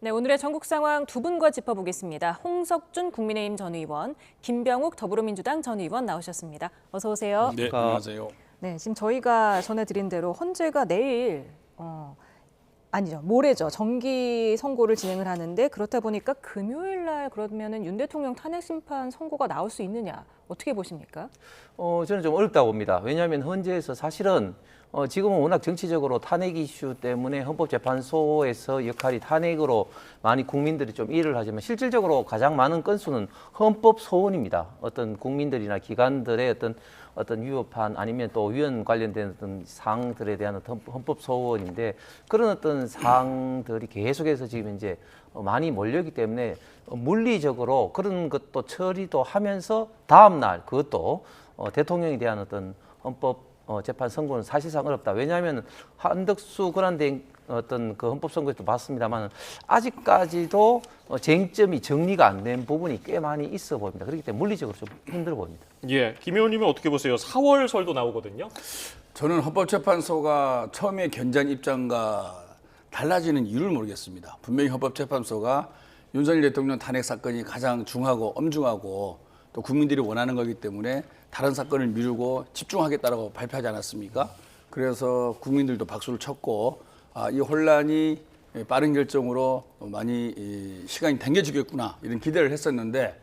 네, 오늘의 전국 상황 두 분과 짚어보겠습니다. 홍석준 국민의힘 전 의원, 김병욱 더불어민주당 전 의원 나오셨습니다. 어서 오세요. 네, 안녕하세요. 네, 지금 저희가 전해드린 대로 헌재가 내일 아니죠, 모레죠. 정기 선고를 진행을 하는데 그렇다 보니까 금요일 날 그러면은 윤 대통령 탄핵 심판 선고가 나올 수 있느냐 어떻게 보십니까? 저는 좀 어렵다고 봅니다. 왜냐하면 헌재에서 사실은 지금은 워낙 정치적으로 탄핵 이슈 때문에 헌법재판소에서 역할이 탄핵으로 많이 국민들이 좀 일을 하지만 실질적으로 가장 많은 건수는 헌법 소원입니다. 어떤 국민들이나 기관들의 어떤 위법한 아니면 또 위헌 관련된 어떤 사항들에 대한 어떤 헌법 소원인데 그런 어떤 사항들이 계속해서 지금 이제 많이 몰려있기 때문에 물리적으로 그런 것도 처리도 하면서 다음 날 그것도 대통령에 대한 어떤 헌법 재판 선고는 사실상 어렵다. 왜냐하면 한덕수 권한대행 어떤 그 헌법 선고에도 봤습니다만 아직까지도 쟁점이 정리가 안 된 부분이 꽤 많이 있어 보입니다. 그렇기 때문에 물리적으로 좀 힘들어 보입니다. 예, 김 의원님은 어떻게 보세요? 4월설도 나오거든요. 저는 헌법재판소가 처음에 견제한 입장과 달라지는 이유를 모르겠습니다. 분명히 헌법재판소가 윤석열 대통령 탄핵 사건이 가장 중하고 엄중하고 또 국민들이 원하는 거기 때문에 다른 사건을 미루고 집중하겠다라고 발표하지 않았습니까? 그래서 국민들도 박수를 쳤고 이 혼란이 빠른 결정으로 많이 시간이 당겨지겠구나 이런 기대를 했었는데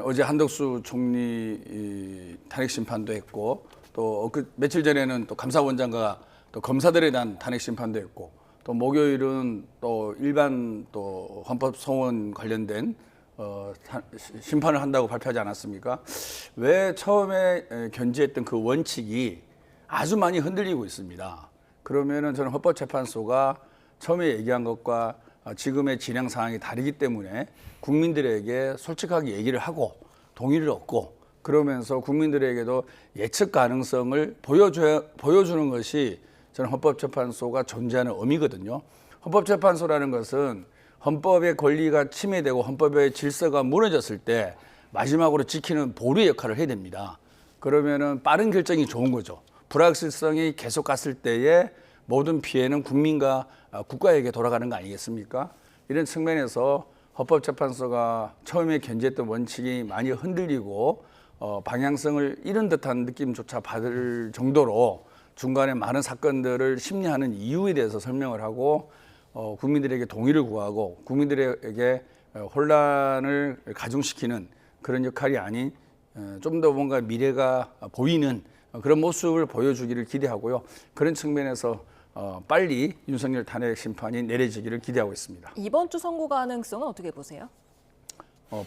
어제 한덕수 총리 탄핵 심판도 했고 또 그 며칠 전에는 또 감사원장과 또 검사들에 대한 탄핵 심판도 했고 또 목요일은 또 일반 또 헌법 소원 관련된 심판을 한다고 발표하지 않았습니까? 왜 처음에 견지했던 그 원칙이 아주 많이 흔들리고 있습니다. 그러면은 저는 헌법재판소가 처음에 얘기한 것과 지금의 진행 상황이 다르기 때문에 국민들에게 솔직하게 얘기를 하고 동의를 얻고 그러면서 국민들에게도 예측 가능성을 보여주는 것이 저는 헌법재판소가 존재하는 의미거든요. 헌법재판소라는 것은 헌법의 권리가 침해되고 헌법의 질서가 무너졌을 때 마지막으로 지키는 보루의 역할을 해야 됩니다. 그러면은 빠른 결정이 좋은 거죠. 불확실성이 계속 갔을 때에 모든 피해는 국민과 국가에게 돌아가는 거 아니겠습니까? 이런 측면에서 헌법재판소가 처음에 견지했던 원칙이 많이 흔들리고 방향성을 잃은 듯한 느낌조차 받을 정도로 중간에 많은 사건들을 심리하는 이유에 대해서 설명을 하고 국민들에게 동의를 구하고 국민들에게 혼란을 가중시키는 그런 역할이 아닌 좀 더 뭔가 미래가 보이는 그런 모습을 보여주기를 기대하고요. 그런 측면에서 빨리 윤석열 탄핵 심판이 내려지기를 기대하고 있습니다. 이번 주 선고 가능성은 어떻게 보세요?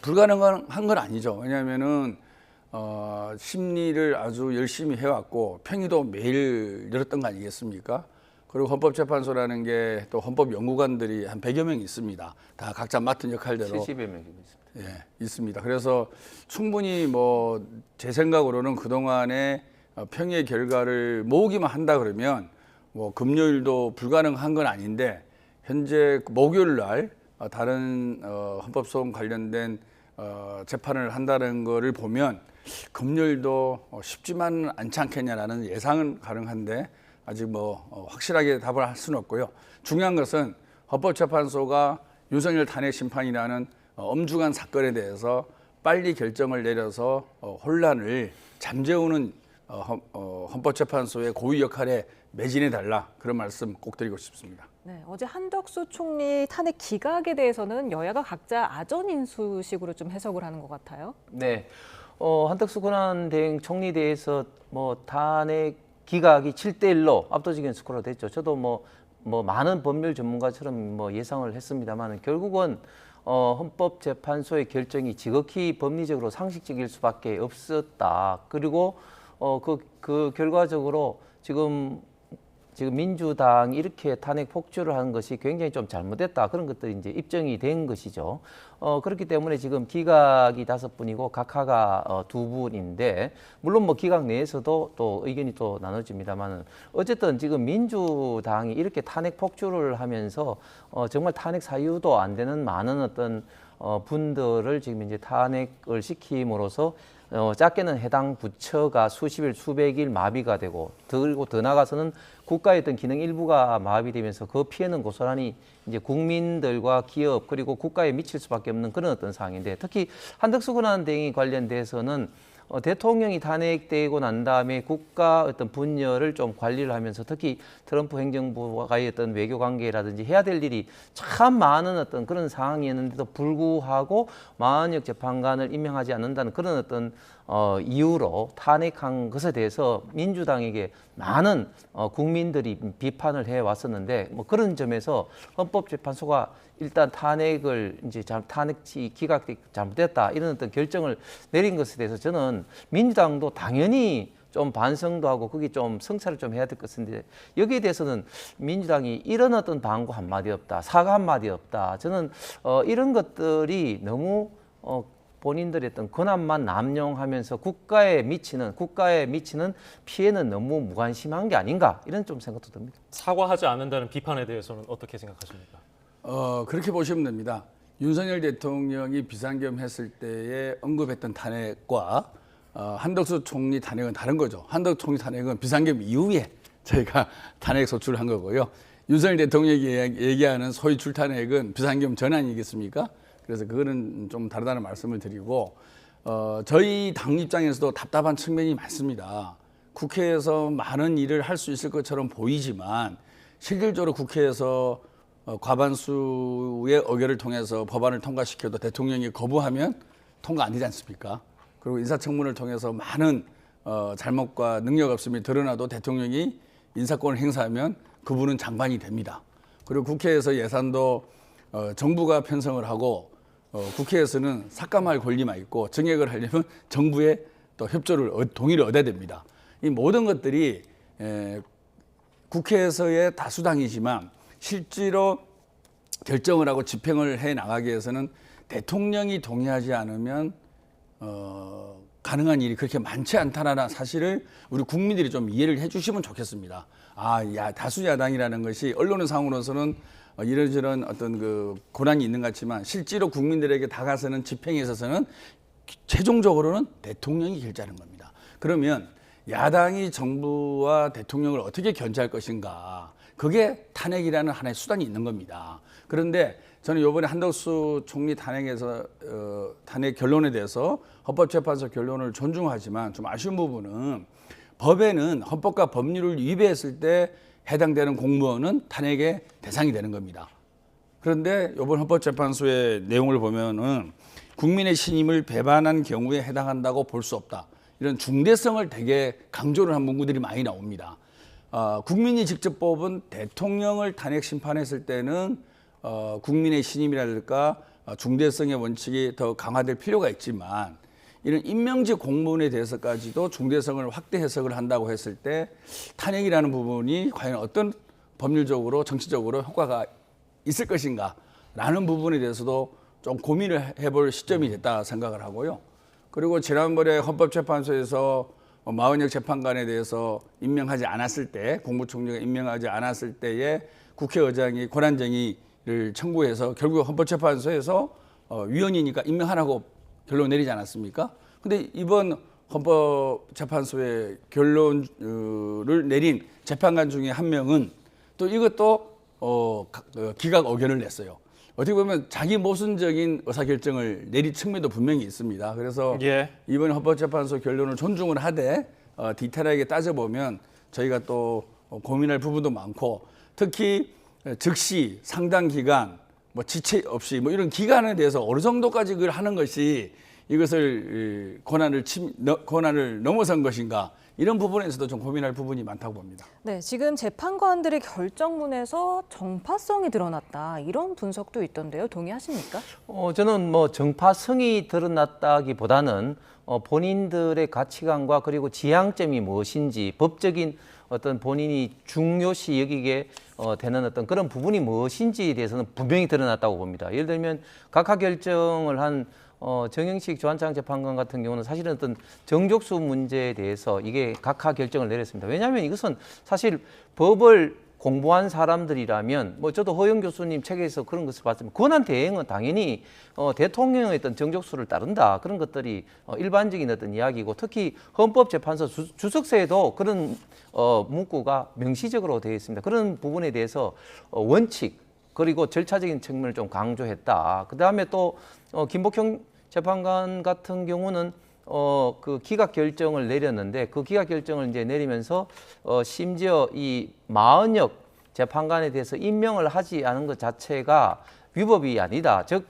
불가능한 건 아니죠. 왜냐하면은 심리를 아주 열심히 해왔고 평의도 매일 열었던 거 아니겠습니까? 그리고 헌법재판소라는 게 또 헌법연구관들이 한 100여 명 있습니다. 다 각자 맡은 역할대로 70여 명 있습니다. 예, 있습니다. 그래서 충분히 뭐 제 생각으로는 그동안의 평의 결과를 모으기만 한다 그러면 뭐 금요일도 불가능한 건 아닌데 현재 목요일 날 다른 헌법소원 관련된 재판을 한다는 거를 보면 금요일도 쉽지만은 않지 않겠냐라는 예상은 가능한데 아직 뭐 확실하게 답을 할 수는 없고요. 중요한 것은 헌법재판소가 윤석열 탄핵 심판이라는 엄중한 사건에 대해서 빨리 결정을 내려서 혼란을 잠재우는 헌법재판소의 고유 역할에 매진해 달라 그런 말씀 꼭 드리고 싶습니다. 네, 어제 한덕수 총리 탄핵 기각에 대해서는 여야가 각자 아전 인수식으로 좀 해석을 하는 것 같아요. 네, 한덕수 권한대행 총리 대해서 뭐 탄핵 기각이 7대1로 압도적인 스코어로 됐죠. 저도 뭐 많은 법률 전문가처럼 뭐 예상을 했습니다만 결국은 헌법재판소의 결정이 지극히 법리적으로 상식적일 수밖에 없었다. 그리고 그 결과적으로 지금 민주당이 이렇게 탄핵 폭주를 하는 것이 굉장히 좀 잘못됐다. 그런 것들이 이제 입증이 된 것이죠. 그렇기 때문에 지금 기각이 5분이고 각하가 2분인데, 물론 뭐 기각 내에서도 또 의견이 또 나눠집니다만, 어쨌든 지금 민주당이 이렇게 탄핵 폭주를 하면서 정말 탄핵 사유도 안 되는 많은 어떤 분들을 지금 이제 탄핵을 시킴으로써 작게는 해당 부처가 수십일, 수백일 마비가 되고 그리고 더 나아가서는 국가의 어떤 기능 일부가 마비되면서 그 피해는 고스란히 이제 국민들과 기업 그리고 국가에 미칠 수밖에 없는 그런 어떤 상황인데 특히 한덕수 권한대행이 관련돼서는 대통령이 탄핵되고 난 다음에 국가 어떤 분열을 좀 관리를 하면서 특히 트럼프 행정부와의 어떤 외교 관계라든지 해야 될 일이 참 많은 어떤 그런 상황이었는데도 불구하고 마흔역 재판관을 임명하지 않는다는 그런 어떤 이유로 탄핵한 것에 대해서 민주당에게 많은 국민들이 비판을 해 왔었는데 뭐 그런 점에서 헌법재판소가 일단 탄핵을 이제 탄핵이 기각이 잘못됐다 이런 어떤 결정을 내린 것에 대해서 저는 민주당도 당연히 좀 반성도 하고 그게 좀 성찰을 좀 해야 될 것 같은데 여기에 대해서는 민주당이 이런 어떤 방구 한마디 없다, 사과 한마디 없다. 저는 이런 것들이 너무 본인들의 어떤 권한만 남용하면서 국가에 미치는 피해는 너무 무관심한 게 아닌가 이런 좀 생각도 듭니다. 사과하지 않는다는 비판에 대해서는 어떻게 생각하십니까? 그렇게 보시면 됩니다. 윤석열 대통령이 비상겸했을 때에 언급했던 탄핵과 한덕수 총리 탄핵은 다른 거죠. 한덕수 총리 탄핵은 비상겸 이후에 저희가 탄핵 소추를 한 거고요. 윤석열 대통령이 얘기하는 소위 출탄핵은 비상겸 전 아니겠습니까? 그래서 그거는 좀 다르다는 말씀을 드리고 저희 당 입장에서도 답답한 측면이 많습니다. 국회에서 많은 일을 할 수 있을 것처럼 보이지만 실질적으로 국회에서 과반수의 의결을 통해서 법안을 통과시켜도 대통령이 거부하면 통과 안 되지 않습니까? 그리고 인사청문을 통해서 많은 잘못과 능력 없음이 드러나도 대통령이 인사권을 행사하면 그분은 장관이 됩니다. 그리고 국회에서 예산도 정부가 편성을 하고 국회에서는 삭감할 권리만 있고 정액을 하려면 정부의 또 협조를 동의를 얻어야 됩니다. 이 모든 것들이 국회에서의 다수당이지만 실제로 결정을 하고 집행을 해 나가기 위해서는 대통령이 동의하지 않으면 가능한 일이 그렇게 많지 않다라는 사실을 우리 국민들이 좀 이해를 해주시면 좋겠습니다. 다수 야당이라는 것이 언론의 상으로서는 이런저런 어떤 그 고난이 있는 것 같지만 실제로 국민들에게 다가서는 집행에 있어서는 최종적으로는 대통령이 결정하는 겁니다. 그러면 야당이 정부와 대통령을 어떻게 견제할 것인가? 그게 탄핵이라는 하나의 수단이 있는 겁니다. 그런데 저는 이번에 한덕수 총리 탄핵에서 탄핵 결론에 대해서 헌법재판소 결론을 존중하지만 좀 아쉬운 부분은 법에는 헌법과 법률을 위배했을 때 해당되는 공무원은 탄핵의 대상이 되는 겁니다. 그런데 이번 헌법재판소의 내용을 보면은 국민의 신임을 배반한 경우에 해당한다고 볼 수 없다. 이런 중대성을 되게 강조를 한 문구들이 많이 나옵니다. 국민이 직접 뽑은 대통령을 탄핵 심판했을 때는 국민의 신임이랄까 중대성의 원칙이 더 강화될 필요가 있지만 이런 임명직 공무원에 대해서까지도 중대성을 확대 해석을 한다고 했을 때 탄핵이라는 부분이 과연 어떤 법률적으로 정치적으로 효과가 있을 것인가 라는 부분에 대해서도 좀 고민을 해볼 시점이 됐다 생각을 하고요. 그리고 지난번에 헌법재판소에서 마흔역 재판관에 대해서 임명하지 않았을 때 국무총리가 임명하지 않았을 때에 국회의장이 권한쟁의를 청구해서 결국 헌법재판소에서 위원이니까 임명하라고 결론 내리지 않았습니까? 근데 이번 헌법재판소의 결론을 내린 재판관 중에 한 명은 또 이것도 기각 의견을 냈어요. 어떻게 보면 자기 모순적인 의사결정을 내린 측면도 분명히 있습니다. 그래서 이번 헌법재판소 결론을 존중을 하되 디테일하게 따져보면 저희가 또 고민할 부분도 많고 특히 즉시 상당 기간 뭐 지체 없이 뭐 이런 기간에 대해서 어느 정도까지 그걸 하는 것이 이것을 권한을 넘어선 것인가 이런 부분에서도 좀 고민할 부분이 많다고 봅니다. 네, 지금 재판관들의 결정문에서 정파성이 드러났다 이런 분석도 있던데요. 동의하십니까? 저는 뭐 정파성이 드러났다기보다는 본인들의 가치관과 그리고 지향점이 무엇인지 법적인 어떤 본인이 중요시 여기게 되는 어떤 그런 부분이 무엇인지에 대해서는 분명히 드러났다고 봅니다. 예를 들면 각하 결정을 한 정영식 조한창 재판관 같은 경우는 사실은 어떤 정족수 문제에 대해서 이게 각하 결정을 내렸습니다. 왜냐하면 이것은 사실 법을 공부한 사람들이라면 뭐 저도 허영 교수님 책에서 그런 것을 봤지만 권한 대행은 당연히 대통령의 어떤 정족수를 따른다 그런 것들이 일반적인 어떤 이야기고 특히 헌법재판소 주석서에도 그런 문구가 명시적으로 되어 있습니다. 그런 부분에 대해서 원칙 그리고 절차적인 측면을 좀 강조했다. 그 다음에 또 김복형 재판관 같은 경우는 그 기각 결정을 내렸는데 그 기각 결정을 이제 내리면서 심지어 이 마은혁 재판관에 대해서 임명을 하지 않은 것 자체가 위법이 아니다. 즉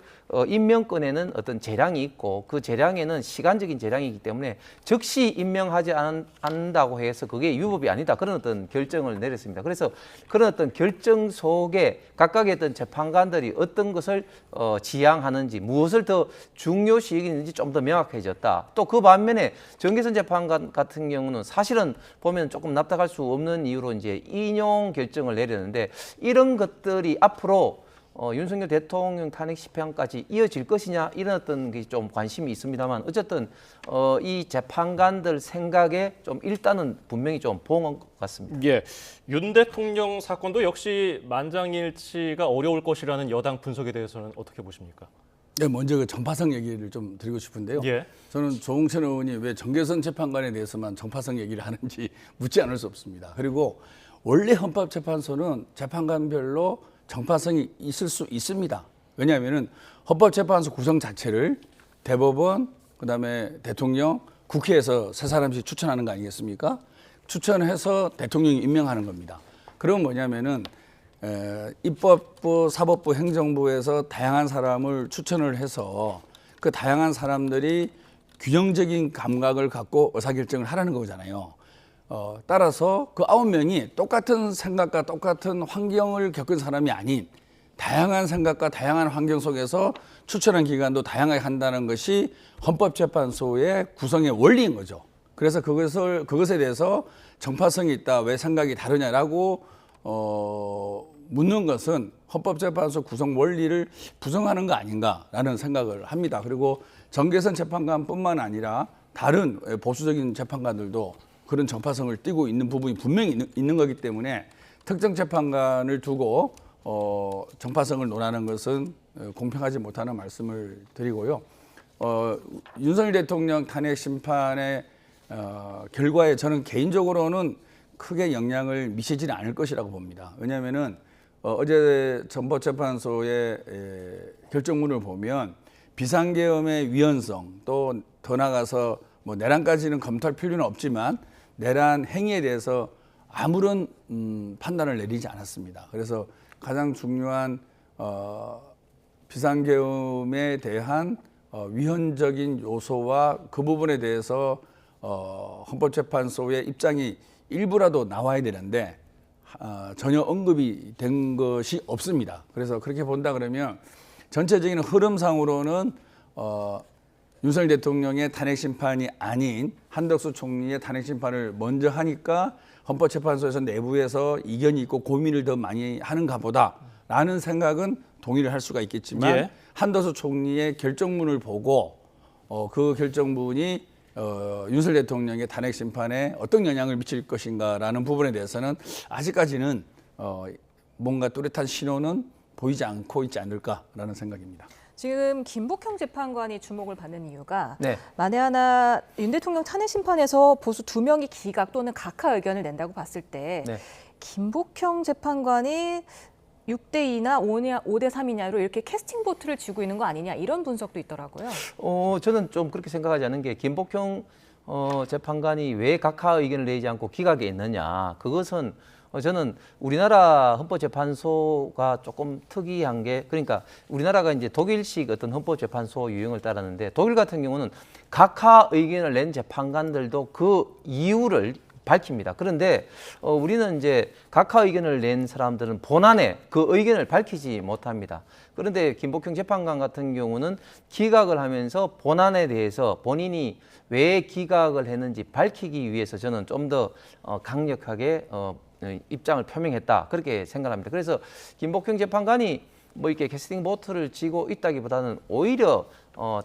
임명권에는 어떤 재량이 있고 그 재량에는 시간적인 재량이기 때문에 즉시 임명하지 않는다고 해서 그게 위법이 아니다. 그런 어떤 결정을 내렸습니다. 그래서 그런 어떤 결정 속에 각각의 어떤 재판관들이 어떤 것을 지향하는지 무엇을 더 중요시 여기는지 좀 더 명확해졌다. 또 그 반면에 정계선 재판관 같은 경우는 사실은 보면 조금 납득할 수 없는 이유로 이제 인용 결정을 내렸는데 이런 것들이 앞으로 윤석열 대통령 탄핵 시평까지 이어질 것이냐 이런 어떤 게 좀 관심이 있습니다만 어쨌든 이 재판관들 생각에 좀 일단은 분명히 좀 보응한 것 같습니다. 예, 윤 대통령 사건도 역시 만장일치가 어려울 것이라는 여당 분석에 대해서는 어떻게 보십니까? 네, 먼저 그 정파성 얘기를 좀 드리고 싶은데요. 예. 저는 조홍천 의원이 왜 정계선 재판관에 대해서만 정파성 얘기를 하는지 묻지 않을 수 없습니다. 그리고 원래 헌법재판소는 재판관별로 정파성이 있을 수 있습니다. 왜냐하면은 헌법재판소 구성 자체를 대법원, 그다음에 대통령, 국회에서 세 사람씩 추천하는 거 아니겠습니까? 추천해서 대통령이 임명하는 겁니다. 그럼 뭐냐면은 입법부, 사법부, 행정부에서 다양한 사람을 추천을 해서 그 다양한 사람들이 균형적인 감각을 갖고 의사결정을 하라는 거잖아요. 따라서 그 9명이 똑같은 생각과 똑같은 환경을 겪은 사람이 아닌 다양한 생각과 다양한 환경 속에서 추천한 기관도 다양하게 한다는 것이 헌법재판소의 구성의 원리인 거죠. 그래서 그것에 대해서 정파성이 있다, 왜 생각이 다르냐라고 묻는 것은 헌법재판소 구성 원리를 부정하는 거 아닌가라는 생각을 합니다. 그리고 정계선 재판관뿐만 아니라 다른 보수적인 재판관들도 그런 정파성을 띠고 있는 부분이 분명히 있는 거기 때문에 특정 재판관을 두고 정파성을 논하는 것은 공평하지 못하는 말씀을 드리고요. 윤석열 대통령 탄핵 심판의 결과에 저는 개인적으로는 크게 영향을 미치지는 않을 것이라고 봅니다. 왜냐하면은 어제 헌법재판소의 결정문을 보면 비상계엄의 위헌성 또 더 나가서 뭐 내란까지는 검토할 필요는 없지만 내란 행위에 대해서 아무런 판단을 내리지 않았습니다. 그래서 가장 중요한 비상계엄에 대한 위헌적인 요소와 그 부분에 대해서 헌법재판소의 입장이 일부라도 나와야 되는데 전혀 언급이 된 것이 없습니다. 그래서 그렇게 본다 그러면 전체적인 흐름상으로는 윤석열 대통령의 탄핵 심판이 아닌 한덕수 총리의 탄핵 심판을 먼저 하니까 헌법재판소에서 내부에서 이견이 있고 고민을 더 많이 하는가 보다라는 생각은 동의를 할 수가 있겠지만 예. 한덕수 총리의 결정문을 보고 그 결정문이 윤석열 대통령의 탄핵 심판에 어떤 영향을 미칠 것인가라는 부분에 대해서는 아직까지는 뭔가 뚜렷한 신호는 보이지 않고 있지 않을까라는 생각입니다. 지금 김복형 재판관이 주목을 받는 이유가 네. 만에 하나 윤 대통령 탄핵 심판에서 보수 2명이 기각 또는 각하 의견을 낸다고 봤을 때 네. 김복형 재판관이 6대2나 5대3이냐로 이렇게 캐스팅 보트를 쥐고 있는 거 아니냐 이런 분석도 있더라고요. 저는 좀 그렇게 생각하지 않는 게 김복형 재판관이 왜 각하 의견을 내지 않고 기각에 있느냐. 그것은 저는 우리나라 헌법재판소가 조금 특이한 게 그러니까 우리나라가 이제 독일식 어떤 헌법재판소 유형을 따랐는데 독일 같은 경우는 각하 의견을 낸 재판관들도 그 이유를 밝힙니다. 그런데 우리는 이제 각하 의견을 낸 사람들은 본안에 그 의견을 밝히지 못합니다. 그런데 김복형 재판관 같은 경우는 기각을 하면서 본안에 대해서 본인이 왜 기각을 했는지 밝히기 위해서 저는 좀 더 강력하게 입장을 표명했다. 그렇게 생각합니다. 그래서 김복형 재판관이 뭐 이렇게 캐스팅 보트를 쥐고 있다기보다는 오히려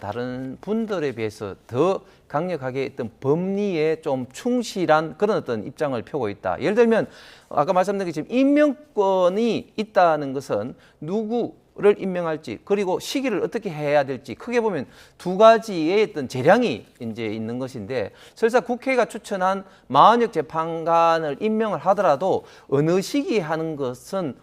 다른 분들에 비해서 더 강력하게 어떤 법리에 좀 충실한 그런 어떤 입장을 펴고 있다. 예를 들면 아까 말씀드린 것처럼 임명권이 있다는 것은 누구를 임명할지 그리고 시기를 어떻게 해야 될지 크게 보면 두 가지의 어떤 재량이 이제 있는 것인데 설사 국회가 추천한 마흔역 재판관을 임명을 하더라도 어느 시기에 하는 것은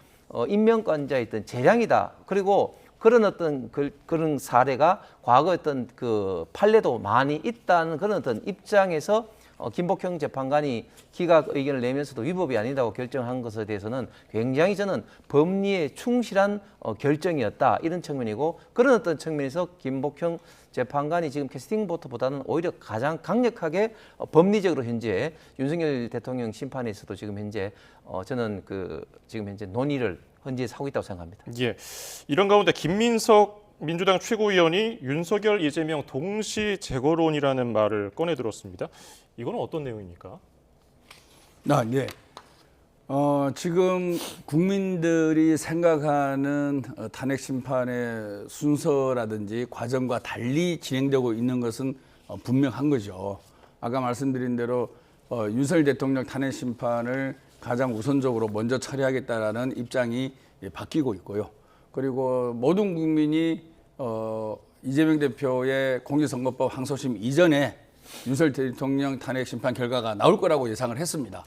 임명권자의 어떤 재량이다. 그리고 그런 어떤 그런 사례가 과거 어떤 그 판례도 많이 있다는 그런 어떤 입장에서 김복형 재판관이 기각 의견을 내면서도 위법이 아니다고 결정한 것에 대해서는 굉장히 저는 법리에 충실한 결정이었다 이런 측면이고 그런 어떤 측면에서 김복형 재판관이 지금 캐스팅 보트보다는 오히려 가장 강력하게 법리적으로 현재 윤석열 대통령 심판에서도 지금 현재 저는 지금 현재 논의를 헌재에서 하고 있다고 생각합니다. 예, 이런 가운데 김민석 민주당 최고위원이 윤석열, 이재명 동시 재거론이라는 말을 꺼내 들었습니다. 이거는 어떤 내용입니까? 네. 지금 국민들이 생각하는 탄핵 심판의 순서라든지 과정과 달리 진행되고 있는 것은 분명한 거죠. 아까 말씀드린 대로 윤석열 대통령 탄핵 심판을 가장 우선적으로 먼저 처리하겠다라는 입장이 바뀌고 있고요. 그리고 모든 국민이 이재명 대표의 공직선거법 항소심 이전에 윤석열 대통령 탄핵 심판 결과가 나올 거라고 예상을 했습니다.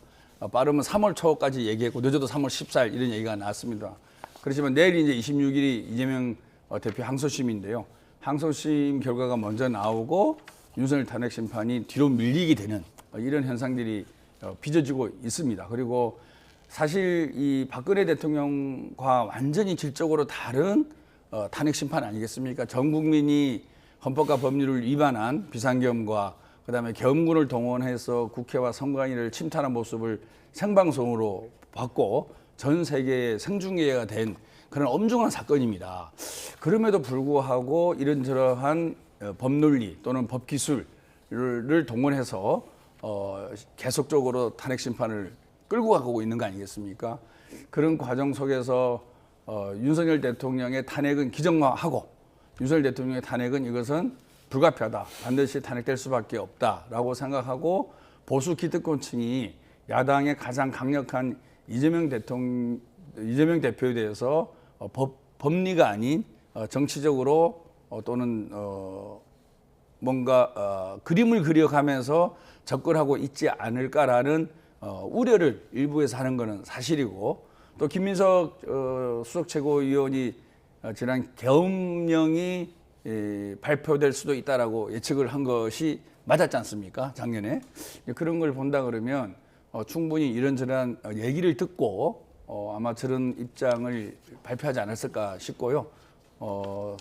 빠르면 3월 초까지 얘기했고 늦어도 3월 14일 이런 얘기가 나왔습니다. 그렇지만 내일 이제 26일이 이재명 대표 항소심인데요. 항소심 결과가 먼저 나오고 윤석열 탄핵 심판이 뒤로 밀리게 되는 이런 현상들이 빚어지고 있습니다. 그리고 사실 이 박근혜 대통령과 완전히 질적으로 다른 탄핵 심판 아니겠습니까? 전 국민이 헌법과 법률을 위반한 비상계엄과 그다음에 계엄군을 동원해서 국회와 선관위를 침탈한 모습을 생방송으로 봤고 전 세계에 생중계가 된 그런 엄중한 사건입니다. 그럼에도 불구하고 이런저러한 법논리 또는 법기술을 동원해서 계속적으로 탄핵 심판을 끌고 가고 있는 거 아니겠습니까? 그런 과정 속에서 윤석열 대통령의 탄핵은 기정화하고 윤석열 대통령의 탄핵은 이것은 불가피하다. 반드시 탄핵될 수밖에 없다라고 생각하고 보수 기득권층이 야당의 가장 강력한 이재명 대표에 대해서 법리가 아닌 정치적으로 또는 뭔가 그림을 그려가면서 접근하고 있지 않을까라는 우려를 일부에서 하는 것은 사실이고 또 김민석 수석 최고위원이 지난 계엄령이 발표될 수도 있다라고 예측을 한 것이 맞았지 않습니까? 작년에. 그런 걸 본다 그러면 충분히 이런저런 얘기를 듣고 아마 저런 입장을 발표하지 않았을까 싶고요.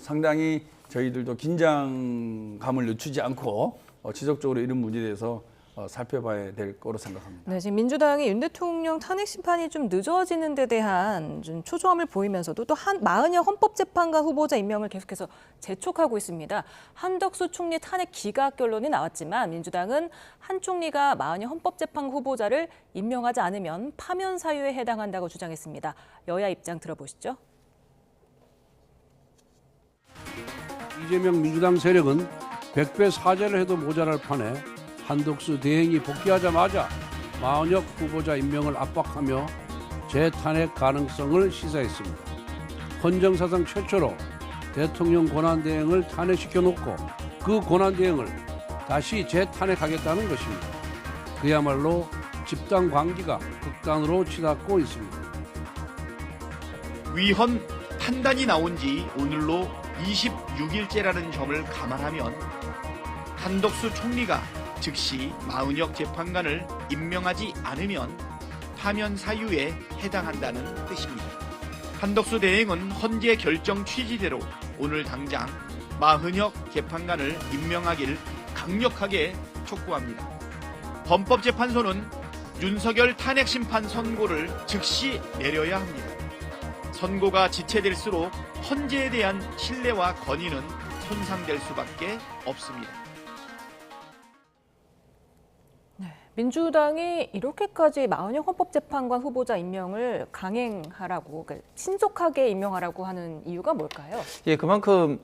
상당히 저희들도 긴장감을 늦추지 않고 지속적으로 이런 문제에 대해서 살펴봐야 될 거로 생각합니다. 네, 지금 민주당이 윤 대통령 탄핵 심판이 좀 늦어지는 데 대한 좀 초조함을 보이면서도 또 마흔여 헌법재판관 후보자 임명을 계속해서 재촉하고 있습니다. 한덕수 총리 탄핵 기각 결론이 나왔지만 민주당은 한 총리가 마흔여 헌법재판관 후보자를 임명하지 않으면 파면 사유에 해당한다고 주장했습니다. 여야 입장 들어보시죠. 이재명 민주당 세력은 100배 사죄를 해도 모자랄 판에 한덕수 대행이 복귀하자마자 마흔역 후보자 임명을 압박하며 재탄핵 가능성을 시사했습니다. 헌정사상 최초로 대통령 권한대행을 탄핵시켜놓고 그 권한대행을 다시 재탄핵하겠다는 것입니다. 그야말로 집단 광기가 극단으로 치닫고 있습니다. 위헌 판단이 나온 지 오늘로 26일째라는 점을 감안하면 한덕수 총리가 즉시 마흔역 재판관을 임명하지 않으면 파면 사유에 해당한다는 뜻입니다. 한덕수 대행은 헌재 결정 취지대로 오늘 당장 마흔역 재판관을 임명하길 강력하게 촉구합니다. 헌법재판소는 윤석열 탄핵심판 선고를 즉시 내려야 합니다. 선고가 지체될수록 헌재에 대한 신뢰와 권위는 손상될 수밖에 없습니다. 민주당이 이렇게까지 마은혁 헌법재판관 후보자 임명을 강행하라고, 그러니까 신속하게 임명하라고 하는 이유가 뭘까요? 예, 그만큼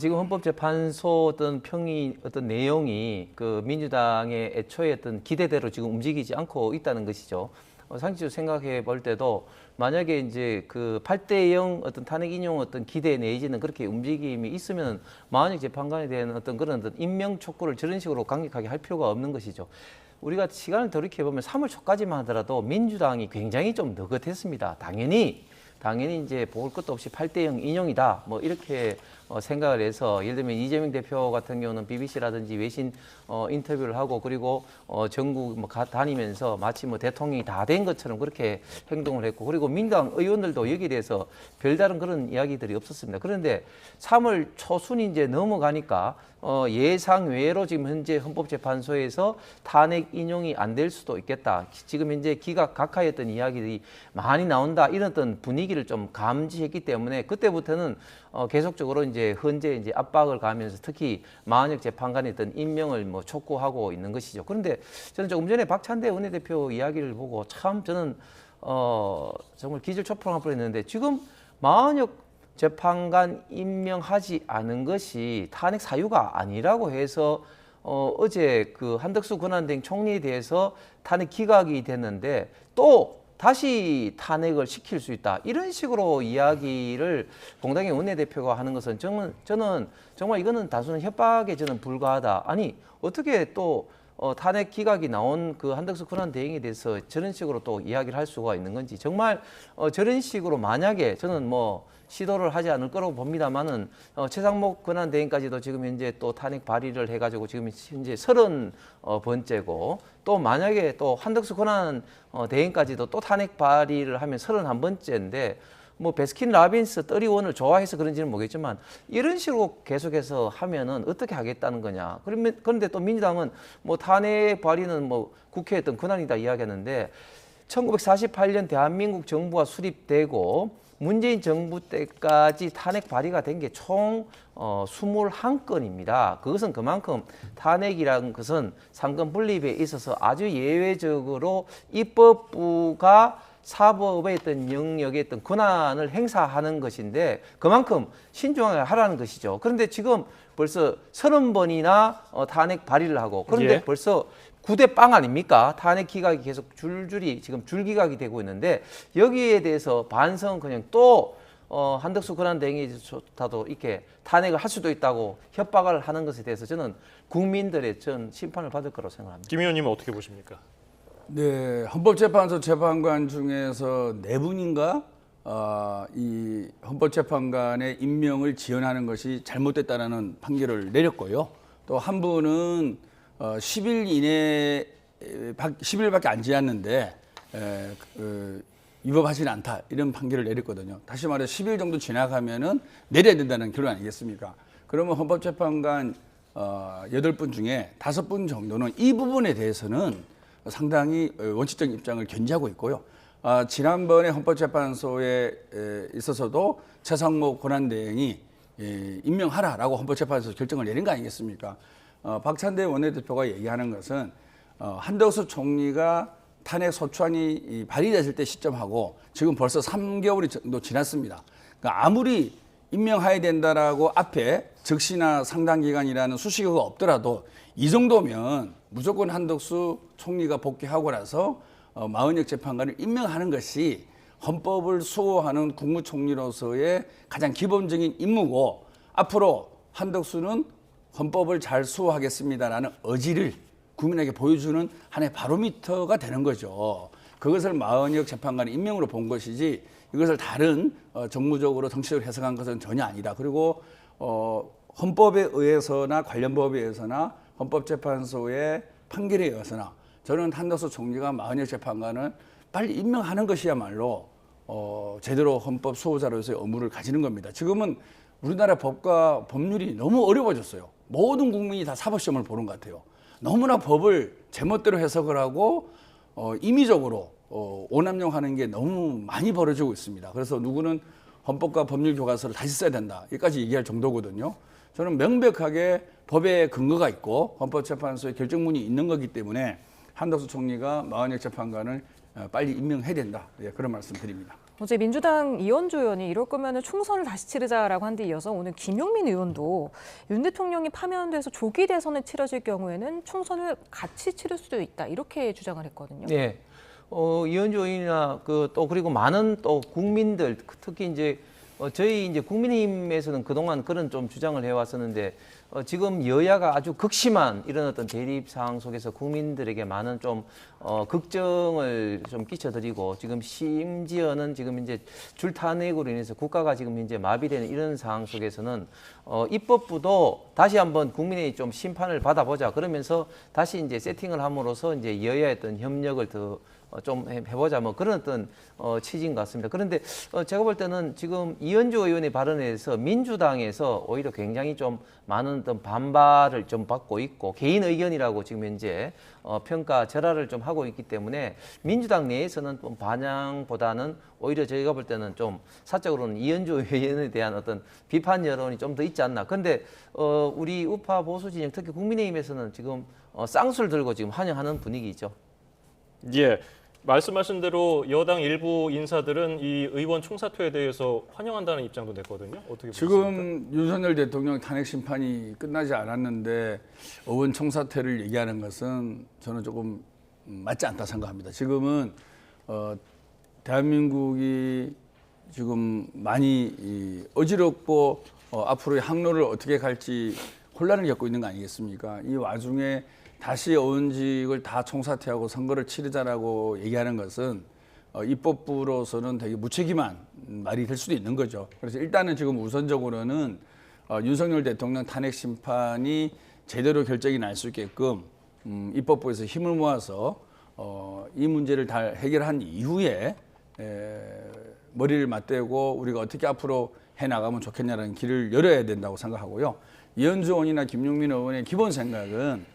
지금 헌법재판소 어떤 평의 어떤 내용이 그 민주당의 애초에 어떤 기대대로 지금 움직이지 않고 있다는 것이죠. 상식적으로 생각해 볼 때도 만약에 이제 그 8대0 어떤 탄핵 인용 어떤 기대 내지는 그렇게 움직임이 있으면 마은혁 재판관에 대한 어떤 그런 어떤 임명 촉구를 저런 식으로 강력하게 할 필요가 없는 것이죠. 우리가 시간을 돌이켜 보면 3월 초까지만 하더라도 민주당이 굉장히 좀 느긋했습니다. 당연히 이제 볼 것도 없이 8대0 인용이다. 뭐 이렇게 생각을 해서 예를 들면 이재명 대표 같은 경우는 BBC라든지 외신 인터뷰를 하고 그리고 전국 뭐 다니면서 마치 뭐 대통령이 다 된 것처럼 그렇게 행동을 했고 그리고 민주당 의원들도 여기에 대해서 별다른 그런 이야기들이 없었습니다. 그런데 3월 초순이 이제 넘어가니까 예상 외로 지금 현재 헌법재판소에서 탄핵 인용이 안 될 수도 있겠다. 지금 현재 기각각하였던 이야기들이 많이 나온다. 이런 어떤 분위기를 좀 감지했기 때문에 그때부터는 계속적으로 이제 현재 이제 압박을 가하면서 특히 마은혁 재판관의 어떤 임명을 뭐 촉구하고 있는 것이죠. 그런데 저는 조금 전에 박찬대 원내대표 이야기를 보고 참 저는 정말 기절초풍할 뻔했는데 지금 마은혁 재판관 임명하지 않은 것이 탄핵 사유가 아니라고 해서 어제 그 한덕수 권한대행 총리에 대해서 탄핵 기각이 됐는데 또 다시 탄핵을 시킬 수 있다. 이런 식으로 이야기를 공당의 원내대표가 하는 것은 저는 정말 이거는 단순한 협박에 저는 불과하다. 아니 어떻게 또 탄핵 기각이 나온 그 한덕수 권한대행에 대해서 저런 식으로 또 이야기를 할 수가 있는 건지 정말 저런 식으로 만약에 저는 뭐 시도를 하지 않을 거라고 봅니다만은 최상목 권한대행까지도 지금 현재 또 탄핵 발의를 해가지고 지금 현재 30번째고 또 만약에 또 한덕수 권한대행까지도 또 탄핵 발의를 하면 31번째인데 뭐 베스킨 라빈스 31을 좋아해서 그런지는 모르겠지만 이런 식으로 계속해서 하면은 어떻게 하겠다는 거냐. 그런데 또 민주당은 뭐 탄핵 발의는 뭐 국회에 어떤 권한이다 이야기하는데 1948년 대한민국 정부가 수립되고 문재인 정부 때까지 탄핵 발의가 된 게 총 21건입니다. 그것은 그만큼 탄핵이라는 것은 상권 분립에 있어서 아주 예외적으로 입법부가 사법의 어떤 영역에 어떤 권한을 행사하는 것인데 그만큼 신중하게 하라는 것이죠. 그런데 지금 벌써 30번이나 탄핵 발의를 하고 그런데 예. 벌써 9대 빵 아닙니까? 탄핵 기각이 계속 줄줄이 지금 줄기각이 되고 있는데 여기에 대해서 반성은 그냥 또 한덕수 권한대행이조차도 이렇게 탄핵을 할 수도 있다고 협박을 하는 것에 대해서 저는 국민들의 전 심판을 받을 거라고 생각합니다. 김 의원님은 어떻게 보십니까? 네, 헌법재판소 재판관 중에서 4분인가 이 헌법재판관의 임명을 지연하는 것이 잘못됐다라는 판결을 내렸고요. 또 한 분은 10일 이내 10일밖에 안 지났는데 위법하지는 않다 이런 판결을 내렸거든요. 다시 말해 10일 정도 지나가면은 내려야 된다는 결론 아니겠습니까? 그러면 헌법재판관 8분 중에 5분 정도는 이 부분에 대해서는 상당히 원칙적 입장을 견지하고 있고요. 지난번에 헌법재판소에 있어서도 최상목 권한대행이 임명하라라고 헌법재판소에서 결정을 내린 거 아니겠습니까? 박찬대 원내대표가 얘기하는 것은 한덕수 총리가 탄핵 소추안이 발의됐을 때 시점하고 지금 벌써 3개월이 정도 지났습니다. 그러니까 아무리 임명해야 된다라고 앞에 즉시나 상당 기간이라는 수식어가 없더라도 이 정도면 무조건 한덕수 총리가 복귀하고 나서 마은혁 재판관을 임명하는 것이 헌법을 수호하는 국무총리로서의 가장 기본적인 임무고 앞으로 한덕수는 헌법을 잘 수호하겠습니다라는 의지를 국민에게 보여주는 하나의 바로미터가 되는 거죠. 그것을 마은혁 재판관의 임명으로 본 것이지 이것을 다른 정무적으로 정치적으로 해석한 것은 전혀 아니다. 그리고 헌법에 의해서나 관련 법에 의해서나 헌법재판소의 판결에 의해서나 저는 한덕수 총리가 마은혁 재판관을 빨리 임명하는 것이야말로 제대로 헌법 수호자로서의 의무를 가지는 겁니다. 지금은 우리나라 법과 법률이 너무 어려워졌어요. 모든 국민이 다 사법시험을 보는 것 같아요. 너무나 법을 제멋대로 해석을 하고 임의적으로 오남용하는 게 너무 많이 벌어지고 있습니다. 그래서 누구는 헌법과 법률 교과서를 다시 써야 된다. 여기까지 얘기할 정도거든요. 저는 명백하게 법에 근거가 있고 헌법재판소의 결정문이 있는 거기 때문에 한덕수 총리가 마은혁 재판관을 빨리 임명해야 된다. 예, 그런 말씀드립니다. 어제 민주당 이현주 의원이 이럴 거면 총선을 다시 치르자라고 한 데 이어서 오늘 김용민 의원도 윤 대통령이 파면돼서 조기 대선을 치러질 경우에는 총선을 같이 치를 수도 있다 이렇게 주장을 했거든요. 네. 이현주 의원이나 또 그리고 많은 또 국민들 특히 이제 저희 이제 국민의힘에서는 그동안 그런 좀 주장을 해왔었는데 지금 여야가 아주 극심한 이런 어떤 대립 상황 속에서 국민들에게 많은 좀 걱정을 좀 끼쳐드리고 지금 심지어는 지금 이제 줄탄핵으로 인해서 국가가 지금 이제 마비되는 이런 상황 속에서는 입법부도 다시 한번 국민의 좀 심판을 받아보자 그러면서 다시 이제 세팅을 함으로써 이제 여야의 어떤 협력을 더 좀 해보자 뭐 그런 어떤 취지인 것 같습니다. 그런데 제가 볼 때는 지금 이현주 의원의 발언에 대해서 민주당에서 오히려 굉장히 좀 많은 어떤 반발을 좀 받고 있고 개인 의견이라고 지금 현재 평가 절하를 좀 하고 있기 때문에 민주당 내에서는 좀 반향보다는 오히려 저희가 볼 때는 좀 사적으로는 이현주 의원에 대한 어떤 비판 여론이 좀 더 있지 않나. 그런데 우리 우파 보수 진영 특히 국민의힘에서는 지금 쌍수를 들고 지금 환영하는 분위기죠. 예. 말씀하신 대로 여당 일부 인사들은 이 의원 총사퇴에 대해서 환영한다는 입장도 냈거든요. 어떻게 보십니까? 지금 윤석열 대통령 탄핵 심판이 끝나지 않았는데 의원 총사퇴를 얘기하는 것은 저는 조금 맞지 않다 생각합니다. 지금은 대한민국이 지금 많이 어지럽고 앞으로의 항로를 어떻게 갈지 혼란을 겪고 있는 거 아니겠습니까? 이 와중에 다시 의원직을 다 총사퇴하고 선거를 치르자라고 얘기하는 것은 입법부로서는 되게 무책임한 말이 될 수도 있는 거죠. 그래서 일단은 지금 우선적으로는 윤석열 대통령 탄핵 심판이 제대로 결정이 날 수 있게끔 입법부에서 힘을 모아서 이 문제를 다 해결한 이후에 머리를 맞대고 우리가 어떻게 앞으로 해나가면 좋겠냐는 길을 열어야 된다고 생각하고요. 이현주 의원이나 김용민 의원의 기본 생각은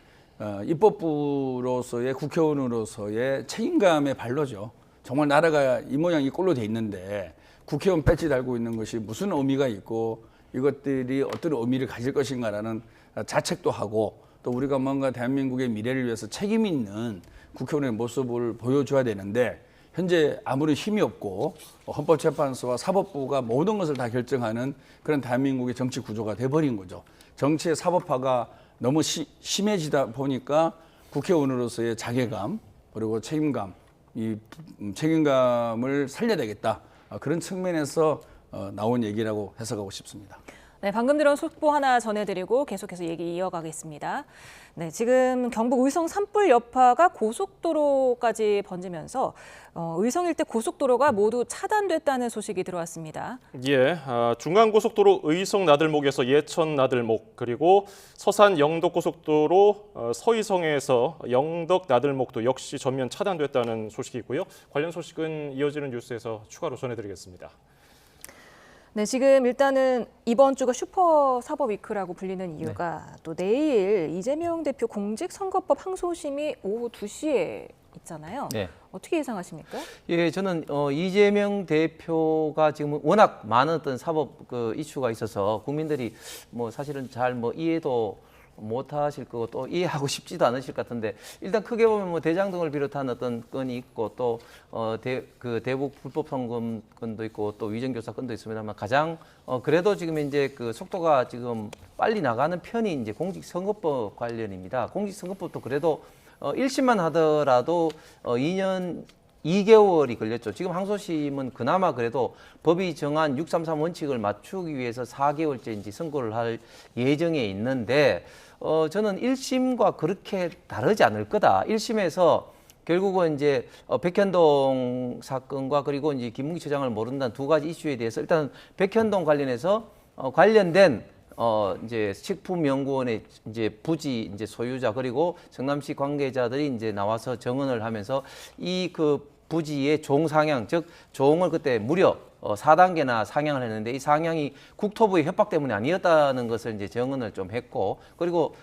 입법부로서의 국회의원으로서의 책임감의 발로죠. 정말 나라가 이 모양 이 꼴로 돼 있는데 국회의원 배지 달고 있는 것이 무슨 의미가 있고 이것들이 어떤 의미를 가질 것인가라는 자책도 하고 또 우리가 뭔가 대한민국의 미래를 위해서 책임 있는 국회의원의 모습을 보여줘야 되는데 현재 아무런 힘이 없고 헌법재판소와 사법부가 모든 것을 다 결정하는 그런 대한민국의 정치 구조가 돼버린 거죠. 정치의 사법화가 너무 심해지다 보니까 국회의원으로서의 자괴감 그리고 책임감, 이 책임감을 살려야 되겠다. 그런 측면에서 나온 얘기라고 해석하고 싶습니다. 네, 방금 들은 속보 하나 전해드리고 계속해서 얘기 이어가겠습니다. 네, 지금 경북 의성 산불 여파가 고속도로까지 번지면서 의성 일대 고속도로가 모두 차단됐다는 소식이 들어왔습니다. 예, 중간고속도로 의성 나들목에서 예천 나들목 그리고 서산 영덕 고속도로 서의성에서 영덕 나들목도 역시 전면 차단됐다는 소식이고요. 관련 소식은 이어지는 뉴스에서 추가로 전해드리겠습니다. 네, 지금 일단은 이번 주가 슈퍼 사법 위크라고 불리는 이유가 또 내일 이재명 대표 공직선거법 항소심이 오후 2시에 있잖아요. 네. 어떻게 예상하십니까? 예, 저는 이재명 대표가 지금 워낙 많은 어떤 사법 이슈가 있어서 국민들이 뭐 사실은 잘 이해도 못하실 거고 또 이해하고 싶지도 않으실 것 같은데 일단 크게 보면 뭐 대장 등을 비롯한 어떤 건이 있고 또 대북 불법 송금 건도 있고 또 위정교사 건도 있습니다만 가장 그래도 지금 이제 그 속도가 지금 빨리 나가는 편이 이제 공직선거법 관련입니다. 공직선거법도 그래도 1심만 하더라도 2년 2개월이 걸렸죠. 지금 항소심은 그나마 그래도 법이 정한 633 원칙을 맞추기 위해서 4개월째 이제 선고를 할 예정에 있는데 저는 1심과 그렇게 다르지 않을 거다. 1심에서 결국은 이제 백현동 사건과 그리고 이제 김문기 처장을 모른다는 두 가지 이슈에 대해서 일단 백현동 관련해서 관련된 이제 식품연구원의 이제 부지 이제 소유자 그리고 성남시 관계자들이 이제 나와서 증언을 하면서 이 부지의 종 상향 즉 종을 그때 무려 4단계나 상향을 했는데 이 상향이 국토부의 협박 때문에 아니었다는 것을 이제 증언을 좀 했고 그리고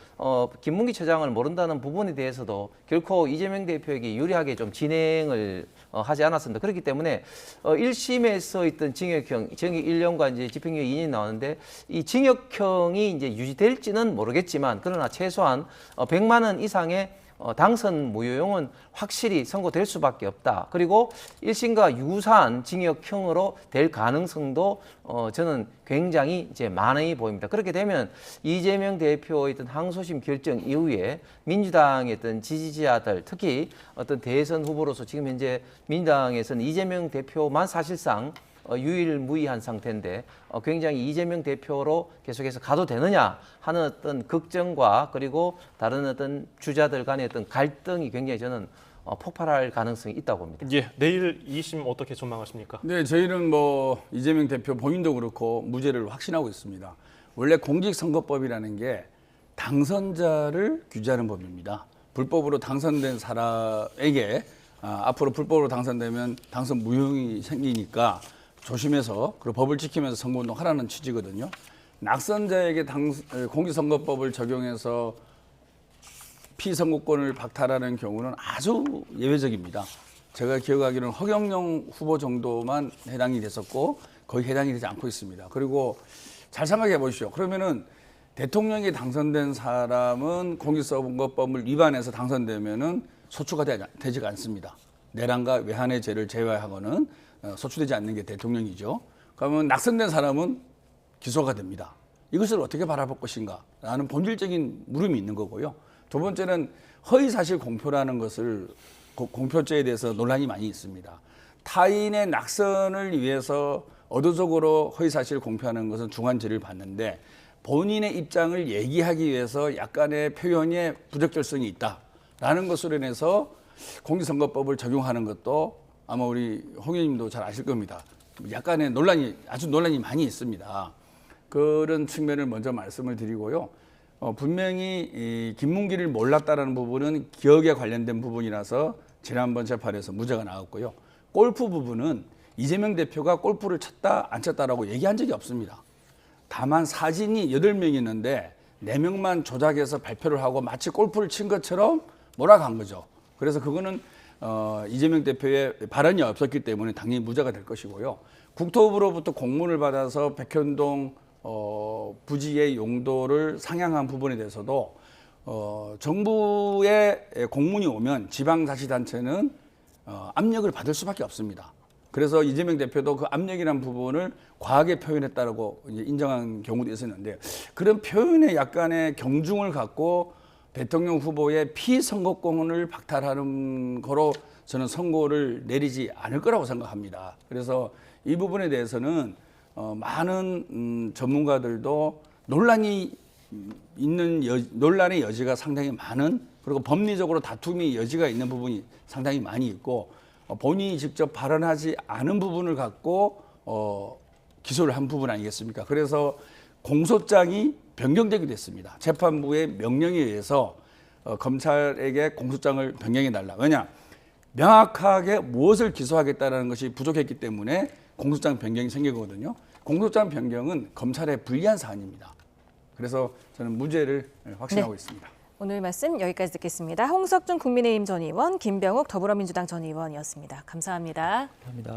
김문기 처장을 모른다는 부분에 대해서도 결코 이재명 대표에게 유리하게 좀 진행을 하지 않았습니다. 그렇기 때문에 1심에서 있던 징역형 1년과 이제 집행유예 2년이 나왔는데 이 징역형이 이제 유지될지는 모르겠지만 그러나 최소한 100만 원 이상의 당선 무효용은 확실히 선고될 수밖에 없다. 그리고 1심과 유사한 징역형으로 될 가능성도 저는 굉장히 이제 많이 보입니다. 그렇게 되면 이재명 대표의 어떤 항소심 결정 이후에 민주당의 어떤 지지자들, 특히 어떤 대선 후보로서 지금 현재 민주당에서는 이재명 대표만 사실상 유일무이한 상태인데 굉장히 이재명 대표로 계속해서 가도 되느냐 하는 어떤 걱정과 그리고 다른 어떤 주자들 간의 어떤 갈등이 굉장히 저는 폭발할 가능성이 있다고 봅니다. 예, 내일 2심 어떻게 전망하십니까? 네, 저희는 뭐 이재명 대표 본인도 그렇고 무죄를 확신하고 있습니다. 원래 공직선거법이라는 게 당선자를 규제하는 법입니다. 불법으로 당선된 사람에게 앞으로 불법으로 당선되면 당선 무효이 생기니까 조심해서 그리고 법을 지키면서 선거운동 하라는 취지거든요. 낙선자에게 공직선거법을 적용해서 피선거권을 박탈하는 경우는 아주 예외적입니다. 제가 기억하기로는 허경영 후보 정도만 해당이 됐었고 거의 해당이 되지 않고 있습니다. 그리고 잘 생각해 보십시오. 그러면은 대통령이 당선된 사람은 공직선거법을 위반해서 당선되면은 소추가 되지가 않습니다. 내란과 외환의 죄를 제외하고는 소추되지 않는 게 대통령이죠. 그러면 낙선된 사람은 기소가 됩니다. 이것을 어떻게 바라볼 것인가 라는 본질적인 물음이 있는 거고요. 두 번째는 허위사실 공표라는 것을 공표죄에 대해서 논란이 많이 있습니다. 타인의 낙선을 위해서 의도적으로 허위사실을 공표하는 것은 중한죄를 받는데 본인의 입장을 얘기하기 위해서 약간의 표현에 부적절성이 있다라는 것으로 인해서 공직선거법을 적용하는 것도 아마 우리 홍 의원님도 잘 아실 겁니다. 약간의 아주 논란이 많이 있습니다. 그런 측면을 먼저 말씀을 드리고요. 분명히 이 김문기를 몰랐다라는 부분은 기억에 관련된 부분이라서 지난번 재판에서 무죄가 나왔고요. 골프 부분은 이재명 대표가 골프를 쳤다 안 쳤다라고 얘기한 적이 없습니다. 다만 사진이 8명이 있는데 4명만 조작해서 발표를 하고 마치 골프를 친 것처럼 몰아간 거죠. 그래서 그거는 이재명 대표의 발언이 없었기 때문에 당연히 무죄가 될 것이고요. 국토부로부터 공문을 받아서 백현동 부지의 용도를 상향한 부분에 대해서도 정부의 공문이 오면 지방자치단체는 압력을 받을 수밖에 없습니다. 그래서 이재명 대표도 그 압력이라는 부분을 과하게 표현했다고 이제 인정한 경우도 있었는데 그런 표현에 약간의 경중을 갖고 대통령 후보의 피선거권을 박탈하는 거로 저는 선고를 내리지 않을 거라고 생각합니다. 그래서 이 부분에 대해서는 많은 전문가들도 논란의 여지가 상당히 많은 그리고 법리적으로 다툼이 여지가 있는 부분이 상당히 많이 있고 본인이 직접 발언하지 않은 부분을 갖고 기소를 한 부분 아니겠습니까? 그래서 공소장이 변경되기도 했습니다. 재판부의 명령에 의해서 검찰에게 공소장을 변경해달라. 왜냐? 명확하게 무엇을 기소하겠다는 것이 부족했기 때문에 공소장 변경이 생기거든요. 공소장 변경은 검찰에 불리한 사안입니다. 그래서 저는 무죄를 확신하고 있습니다. 오늘 말씀 여기까지 듣겠습니다. 홍석준 국민의힘 전 의원, 김병욱 더불어민주당 전 의원이었습니다. 감사합니다. 감사합니다.